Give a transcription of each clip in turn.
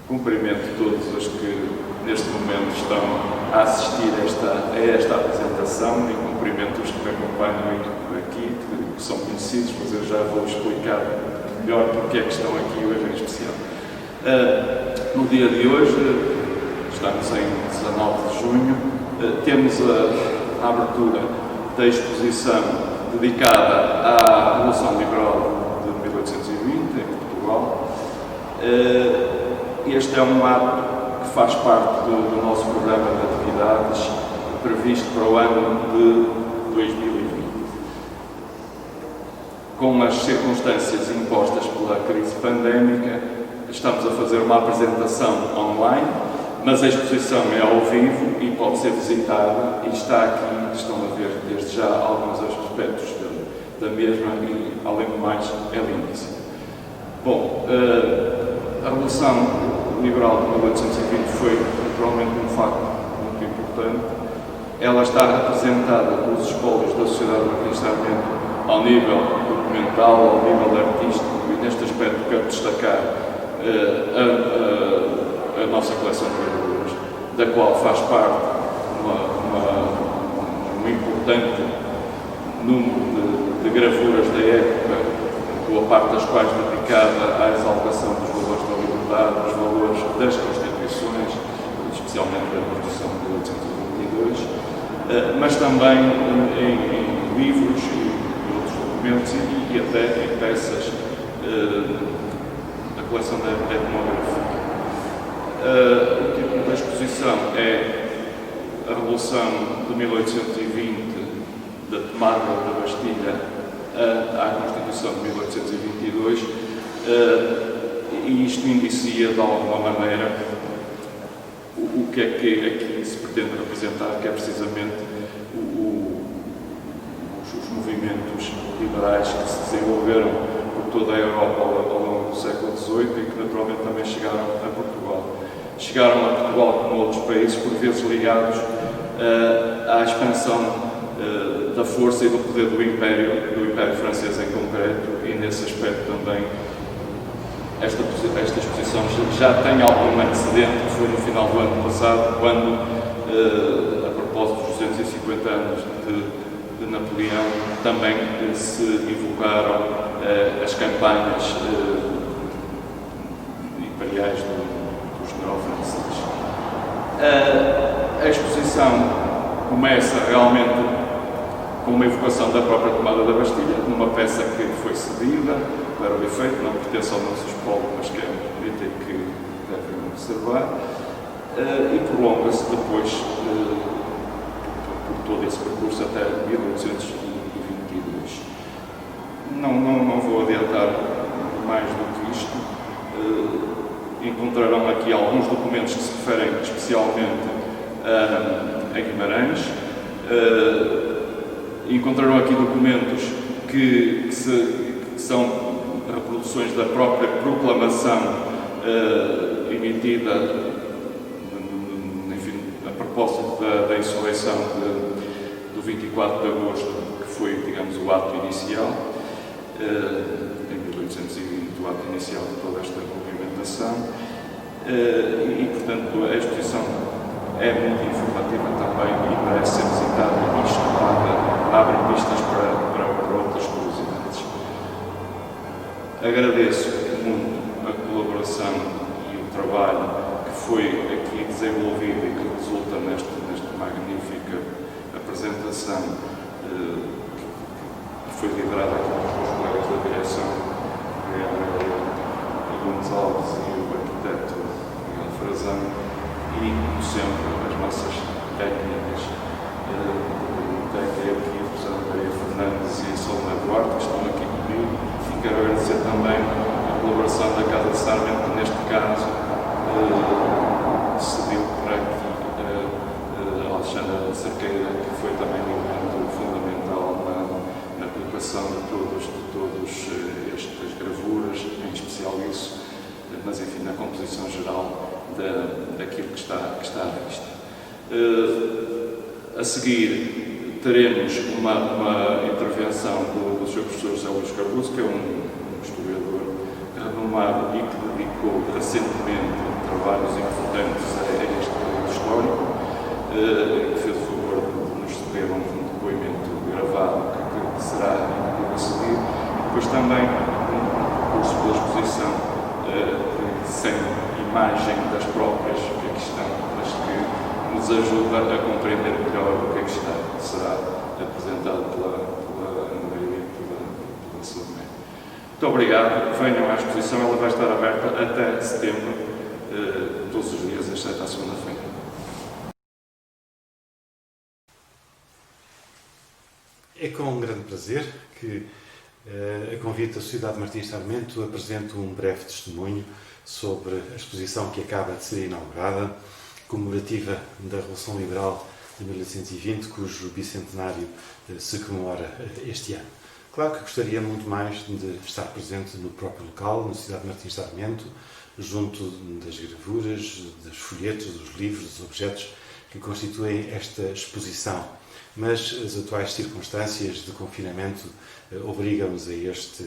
Cumprimento todos os que neste momento estão a assistir a esta apresentação e cumprimento os que me acompanham aqui, que são conhecidos, mas eu já vou explicar melhor porque é que estão aqui hoje em especial. No dia de hoje, estamos em 19 de junho, temos a abertura da exposição dedicada à Revolução Liberal de 1820 em Portugal. Este é um ato que faz parte do nosso programa de atividades previsto para o ano de 2020. Com as circunstâncias impostas pela crise pandémica, estamos a fazer uma apresentação online, mas a exposição é ao vivo e pode ser visitada e está aqui, estão a ver desde já alguns aspectos da mesma e, além do mais, é lindíssima. Bom, a Revolução Liberal de 1820 foi naturalmente um facto muito importante. Ela está representada pelos espólios da sociedade marxista-armênia ao nível documental, ao nível artístico, e neste aspecto quero destacar a nossa coleção de gravuras, da qual faz parte um importante número de gravuras da época, boa parte das quais dedicada à exaltação dos valores da liberdade, dos valores das Constituições, especialmente da Constituição de 1822, mas também em livros e outros documentos e até em peças da coleção da etnografia. O título da exposição é a Revolução de 1820, da tomada da Bastilha à Constituição de 1822, e isto indicia de alguma maneira o que é que aqui se pretende representar, que é precisamente os movimentos liberais que se desenvolveram por toda a Europa ao longo do século XVIII e que naturalmente também chegaram a Portugal. Chegaram a Portugal, como outros países, por vezes ligados à expansão da força e do poder do Império francês em concreto, e nesse aspecto também esta exposição já tem algum antecedente, que foi no final do ano passado, quando, a propósito dos 250 anos de Napoleão, também se evocaram as campanhas imperiais do general francês. A exposição começa realmente com uma evocação da própria tomada da Bastilha, numa peça que foi cedida para o efeito, não pertence ao nosso espólio, mas que é um item que devem observar, e prolonga-se depois por todo esse percurso até 1822. Não vou adiantar mais do que isto. Encontrarão aqui alguns documentos que se referem especialmente a Guimarães. Encontrarão aqui documentos que são reproduções da própria proclamação emitida, enfim, a propósito da insurreição do 24 de agosto, que foi, digamos, o ato inicial, em 1820, o ato inicial de toda esta movimentação, e, portanto, a exposição é muito informativa também e merece ser visitada e estudada. Abre pistas para outras curiosidades. Agradeço muito a colaboração e o trabalho que foi aqui desenvolvido e que resulta nesta magnífica apresentação que foi liderada aqui pelos colegas da direção, Miguel Gonçalves e o arquiteto Miguel Frazão, e, como sempre, as nossas técnicas aqui, a professora Maria Fernandes e a Solana Duarte, que estão aqui comigo, e quero agradecer também a colaboração da Casa de Sarmento, que neste caso cedeu para aqui a Alexandra Cerqueira, que foi também um elemento fundamental na colocação de todas estas gravuras, em especial isso, mas enfim, na composição geral daquilo que está à vista. A seguir, teremos uma intervenção do Sr. Professor José Luís Cardoso, que é um historiador renomado e que dedicou recentemente trabalhos importantes a este período histórico, que fez o favor de nos ceder um depoimento gravado que será incluído a seguir, e depois também um curso pela exposição sem imagem das próprias que aqui estão, mas que nos ajuda a compreender melhor o que é que está, que será apresentado pela Ana Maria e pela Salomé. Muito obrigado, venham à exposição, ela vai estar aberta até setembro, todos os dias, exceto à segunda-feira. É com um grande prazer que, a convite da Sociedade Martins Sarmento, apresento um breve testemunho sobre a exposição que acaba de ser inaugurada, comemorativa da Revolução Liberal de 1820, cujo bicentenário se comemora este ano. Claro que gostaria muito mais de estar presente no próprio local, na Sociedade Martins Sarmento, junto das gravuras, dos folhetos, dos livros, dos objetos que constituem esta exposição. Mas as atuais circunstâncias de confinamento obrigam-nos a este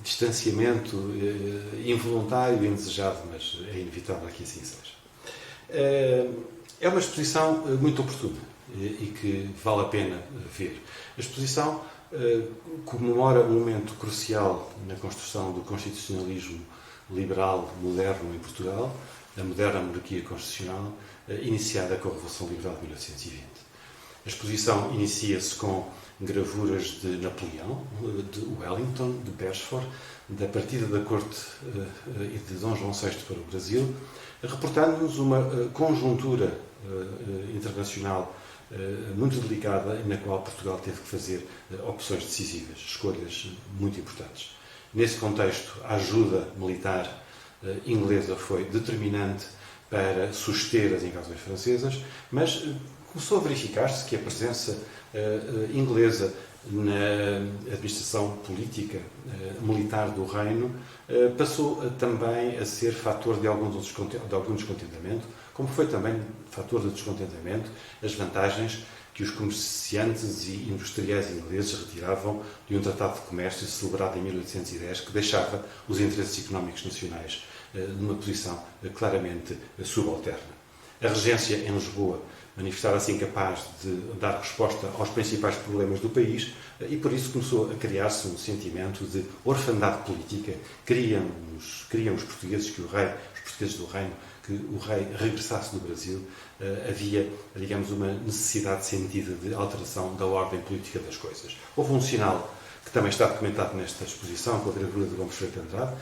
distanciamento involuntário e indesejado, mas é inevitável que assim seja. É uma exposição muito oportuna e que vale a pena ver. A exposição comemora um momento crucial na construção do constitucionalismo liberal moderno em Portugal, a moderna monarquia constitucional, iniciada com a Revolução Liberal de 1820. A exposição inicia-se com gravuras de Napoleão, de Wellington, de Beresford, da partida da corte de Dom João VI para o Brasil, reportando-nos uma conjuntura internacional muito delicada, na qual Portugal teve que fazer opções decisivas, escolhas muito importantes. Nesse contexto, a ajuda militar inglesa foi determinante para suster as invasões francesas, mas começou a verificar-se que a presença inglesa na administração política militar do reino passou também a ser fator de algum descontentamento, como foi também fator de descontentamento as vantagens que os comerciantes e industriais ingleses retiravam de um tratado de comércio celebrado em 1810 que deixava os interesses económicos nacionais numa posição claramente subalterna. A regência em Lisboa manifestava-se incapaz de dar resposta aos principais problemas do país e por isso começou a criar-se um sentimento de orfandade política. Queriam os portugueses que os portugueses do reino, que o rei regressasse do Brasil. Havia, digamos, uma necessidade sentida de alteração da ordem política das coisas. Houve um sinal que também está documentado nesta exposição, com a gravura de Gomes Freire de Andrade,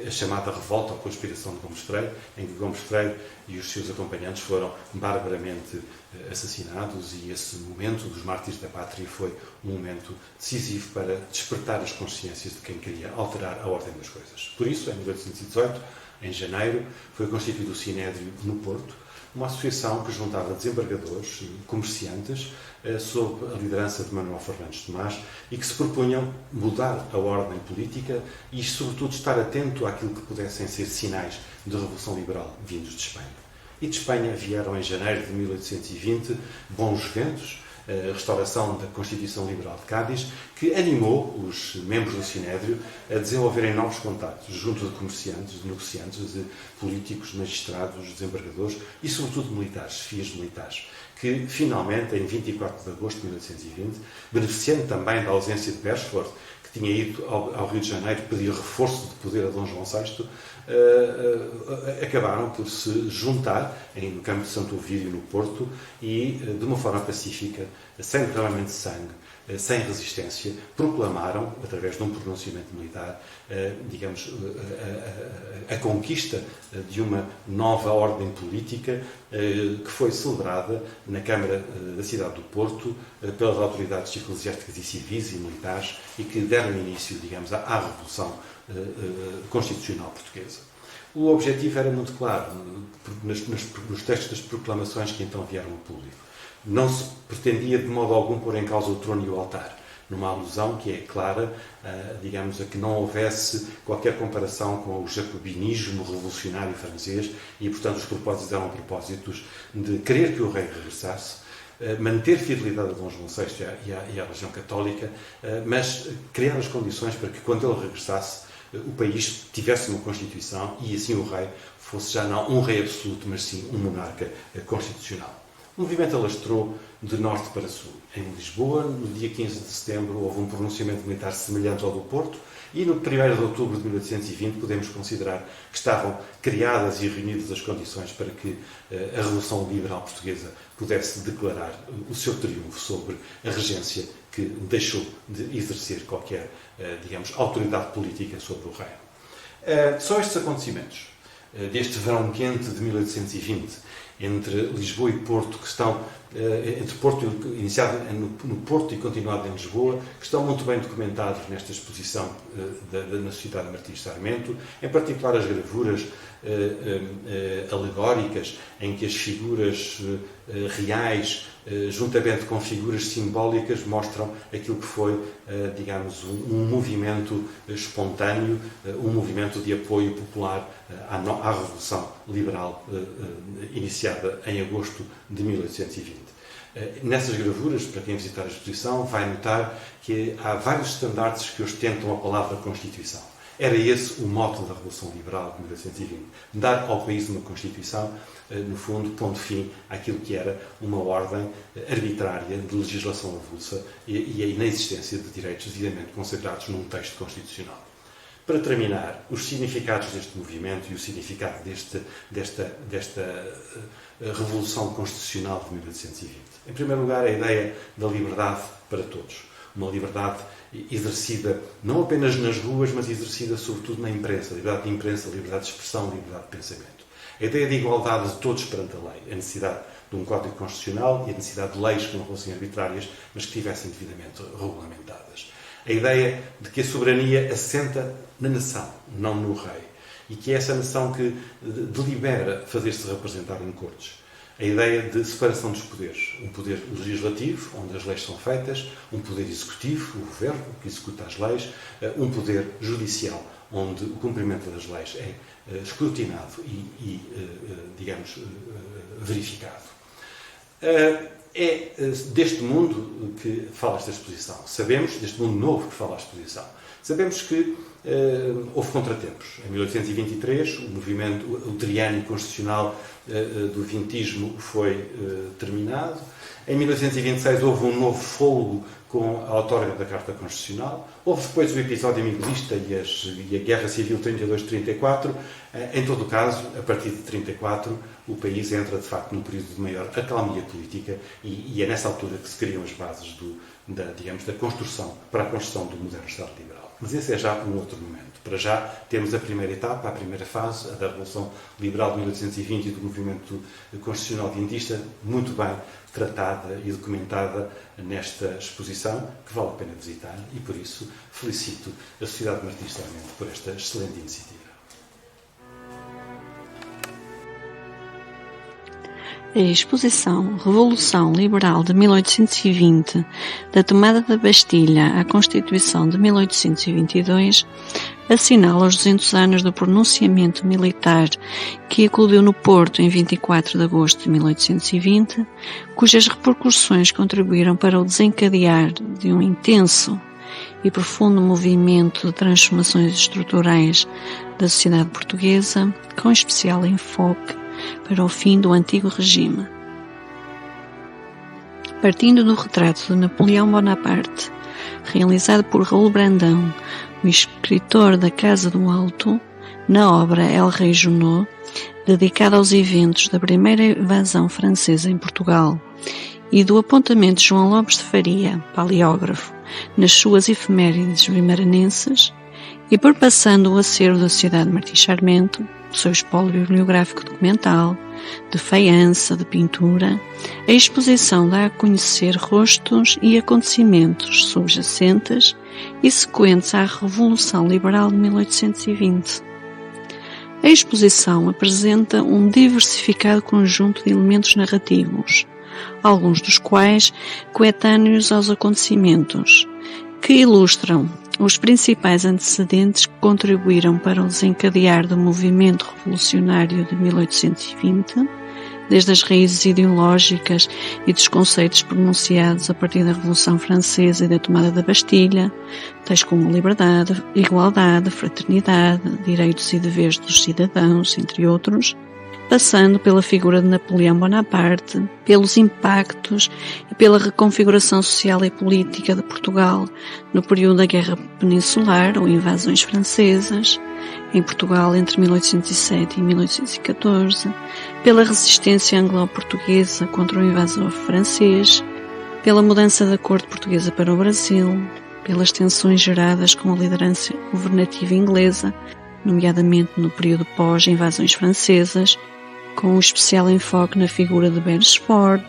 a chamada revolta ou conspiração de Gomes Freire, em que Gomes Freire e os seus acompanhantes foram barbaramente assassinados, e esse momento dos mártires da pátria foi um momento decisivo para despertar as consciências de quem queria alterar a ordem das coisas. Por isso, em 1818, em janeiro, foi constituído o Sinédrio no Porto, uma associação que juntava desembargadores e comerciantes sob a liderança de Manuel Fernandes Tomás e que se propunham mudar a ordem política e, sobretudo, estar atento àquilo que pudessem ser sinais de revolução liberal vindos de Espanha. E de Espanha vieram em janeiro de 1820 bons ventos, a restauração da Constituição Liberal de Cádiz, que animou os membros do Sinédrio a desenvolverem novos contactos junto de comerciantes, de negociantes, de políticos, magistrados, desembargadores e, sobretudo, militares, fiéis militares, que, finalmente, em 24 de agosto de 1820, beneficiando também da ausência de Beresford, que tinha ido ao Rio de Janeiro pedir reforço de poder a Dom João VI, acabaram por se juntar no campo de Santo Ovídio, no Porto, e, de uma forma pacífica, sem derramamento de sangue, sem resistência, proclamaram, através de um pronunciamento militar, digamos, a conquista de uma nova ordem política que foi celebrada na Câmara da cidade do Porto pelas autoridades eclesiásticas e civis e militares e que deram início, digamos, à Revolução Constitucional Portuguesa. O objetivo era muito claro nos textos das proclamações que então vieram ao público. Não se pretendia de modo algum pôr em causa o trono e o altar, numa alusão que é clara, digamos, a que não houvesse qualquer comparação com o jacobinismo revolucionário francês e, portanto, os propósitos eram propósitos de querer que o rei regressasse, manter fidelidade a Dom João VI e à religião católica, mas criar as condições para que, quando ele regressasse, o país tivesse uma Constituição e assim o rei fosse já não um rei absoluto, mas sim um monarca constitucional. O movimento alastrou de norte para sul. Em Lisboa, no dia 15 de setembro, houve um pronunciamento militar semelhante ao do Porto, e no 1º de outubro de 1820 podemos considerar que estavam criadas e reunidas as condições para que a Revolução Liberal Portuguesa pudesse declarar o seu triunfo sobre a regência que deixou de exercer qualquer, autoridade política sobre o reino. Só estes acontecimentos, deste verão quente de 1820, entre Lisboa e Porto, que estão entre Porto, iniciado no Porto e continuado em Lisboa, que estão muito bem documentados nesta exposição na Sociedade Martins Sarmento, em particular as gravuras alegóricas, em que as figuras reais, juntamente com figuras simbólicas, mostram aquilo que foi, um movimento espontâneo, um movimento de apoio popular à Revolução Liberal iniciada em agosto de 1820. Nessas gravuras, para quem visitar a exposição, vai notar que há vários estandartes que ostentam a palavra Constituição. Era esse o mote da Revolução Liberal de 1820. Dar ao país uma Constituição, no fundo, pondo fim àquilo que era uma ordem arbitrária de legislação avulsa e a inexistência de direitos devidamente consagrados num texto constitucional. Para terminar, os significados deste movimento e o significado desta Revolução Constitucional de 1820. Em primeiro lugar, a ideia da liberdade para todos. Uma liberdade exercida não apenas nas ruas, mas exercida sobretudo na imprensa. Liberdade de imprensa, liberdade de expressão, liberdade de pensamento. A ideia de igualdade de todos perante a lei. A necessidade de um código constitucional e a necessidade de leis que não fossem arbitrárias, mas que estivessem devidamente regulamentadas. A ideia de que a soberania assenta na nação, não no rei. E que é essa nação que delibera fazer-se representar em cortes. A ideia de separação dos poderes. Um poder legislativo, onde as leis são feitas, um poder executivo, o governo, que executa as leis, um poder judicial, onde o cumprimento das leis é escrutinado e verificado. É deste mundo que fala esta exposição. Sabemos, deste mundo novo que fala a exposição. Sabemos que houve contratempos. Em 1823, o triênio constitucional do vintismo foi terminado. Em 1826 houve um novo fôlego com a outorga da Carta Constitucional. Houve depois o episódio miguelista e a Guerra Civil 32-34. Em todo o caso, a partir de 34, o país entra, de facto, num período de maior acalmia política e é nessa altura que se criam as bases da construção, para a construção do moderno Estado liberal. Mas esse é já um outro momento. Para já temos a primeira etapa, a primeira fase, a da Revolução Liberal de 1820 e do movimento constitucional vintista, muito bem tratada e documentada nesta exposição, que vale a pena visitar, e por isso felicito a Sociedade Martins Sarmento por esta excelente iniciativa. A exposição Revolução Liberal de 1820, da tomada da Bastilha à Constituição de 1822, assinala os 200 anos do pronunciamento militar que eclodiu no Porto em 24 de agosto de 1820, cujas repercussões contribuíram para o desencadear de um intenso e profundo movimento de transformações estruturais da sociedade portuguesa, com especial enfoque para o fim do antigo regime. Partindo do retrato de Napoleão Bonaparte, realizado por Raul Brandão, o escritor da Casa do Alto, na obra El Rei Junot, dedicada aos eventos da primeira invasão francesa em Portugal, e do apontamento de João Lopes de Faria, paleógrafo, nas suas efemérides vimaranenses, e perpassando o acervo da Sociedade Martins Sarmento, do seu espólio bibliográfico documental, de faiança, de pintura, a exposição dá a conhecer rostos e acontecimentos subjacentes e sequentes à Revolução Liberal de 1820. A exposição apresenta um diversificado conjunto de elementos narrativos, alguns dos quais coetâneos aos acontecimentos, que ilustram os principais antecedentes que contribuíram para o desencadear do movimento revolucionário de 1820, desde as raízes ideológicas e dos conceitos pronunciados a partir da Revolução Francesa e da tomada da Bastilha, tais como liberdade, igualdade, fraternidade, direitos e deveres dos cidadãos, entre outros, passando pela figura de Napoleão Bonaparte, pelos impactos e pela reconfiguração social e política de Portugal no período da Guerra Peninsular ou invasões francesas, em Portugal entre 1807 e 1814, pela resistência anglo-portuguesa contra o invasor francês, pela mudança da corte portuguesa para o Brasil, pelas tensões geradas com a liderança governativa inglesa, nomeadamente no período pós-invasões francesas, com um especial enfoque na figura de Beresford,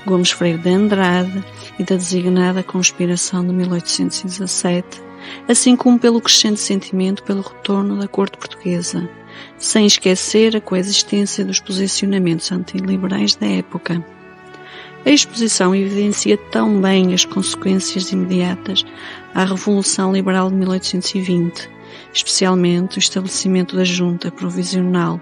Gomes Freire de Andrade e da designada Conspiração de 1817, assim como pelo crescente sentimento pelo retorno da corte portuguesa, sem esquecer a coexistência dos posicionamentos antiliberais da época. A exposição evidencia tão bem as consequências imediatas à Revolução Liberal de 1820, especialmente o estabelecimento da Junta Provisional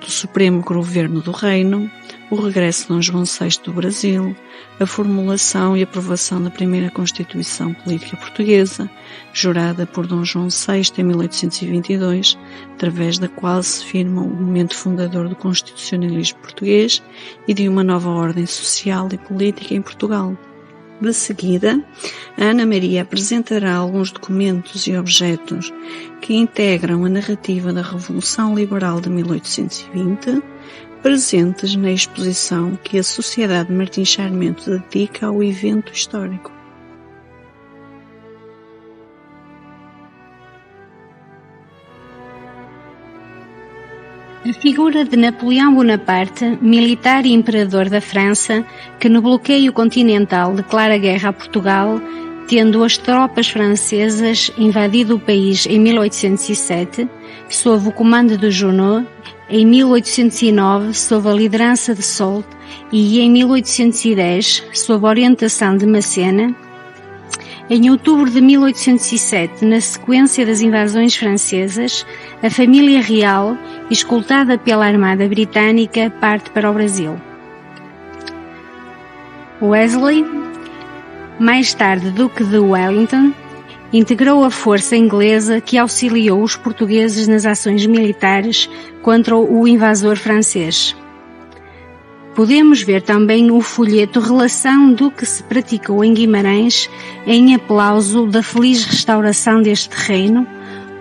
do Supremo Governo do Reino, o regresso de Dom João VI do Brasil, a formulação e aprovação da primeira Constituição Política Portuguesa, jurada por Dom João VI em 1822, através da qual se firma o momento fundador do constitucionalismo português e de uma nova ordem social e política em Portugal. De seguida, a Ana Maria apresentará alguns documentos e objetos que integram a narrativa da Revolução Liberal de 1820, presentes na exposição que a Sociedade Martim Sarmento dedica ao evento histórico. A figura de Napoleão Bonaparte, militar e imperador da França, que no bloqueio continental declara guerra a Portugal, tendo as tropas francesas invadido o país em 1807, sob o comando de Junot, em 1809, sob a liderança de Soult, e em 1810, sob a orientação de Massena. Em outubro de 1807, na sequência das invasões francesas, a família real, escoltada pela Armada Britânica, parte para o Brasil. Wesley, mais tarde Duque de Wellington, integrou a força inglesa que auxiliou os portugueses nas ações militares contra o invasor francês. Podemos ver também o folheto Relação do que se praticou em Guimarães em aplauso da feliz restauração deste reino,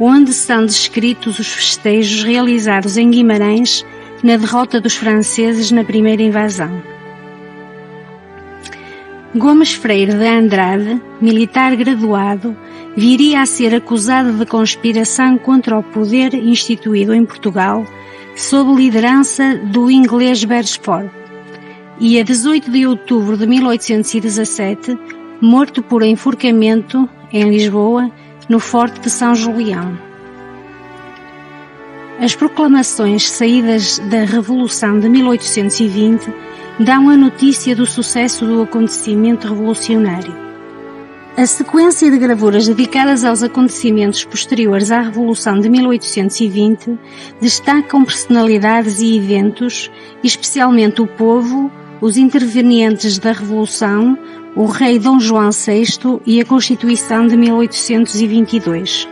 onde são descritos os festejos realizados em Guimarães na derrota dos franceses na primeira invasão. Gomes Freire de Andrade, militar graduado, viria a ser acusado de conspiração contra o poder instituído em Portugal sob liderança do inglês Beresford, e a 18 de outubro de 1817, morto por enforcamento em Lisboa, no Forte de São Julião. As proclamações saídas da Revolução de 1820 dão a notícia do sucesso do acontecimento revolucionário. A sequência de gravuras dedicadas aos acontecimentos posteriores à Revolução de 1820 destacam personalidades e eventos, especialmente o povo, os intervenientes da Revolução, o rei Dom João VI e a Constituição de 1822.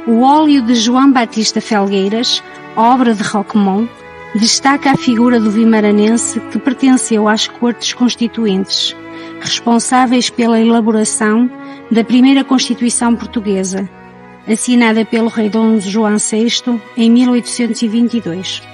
O óleo de João Batista Felgueiras, obra de Roquemont, destaca a figura do vimaranense que pertenceu às Cortes Constituintes, responsáveis pela elaboração da primeira Constituição Portuguesa, assinada pelo rei Dom João VI em 1822.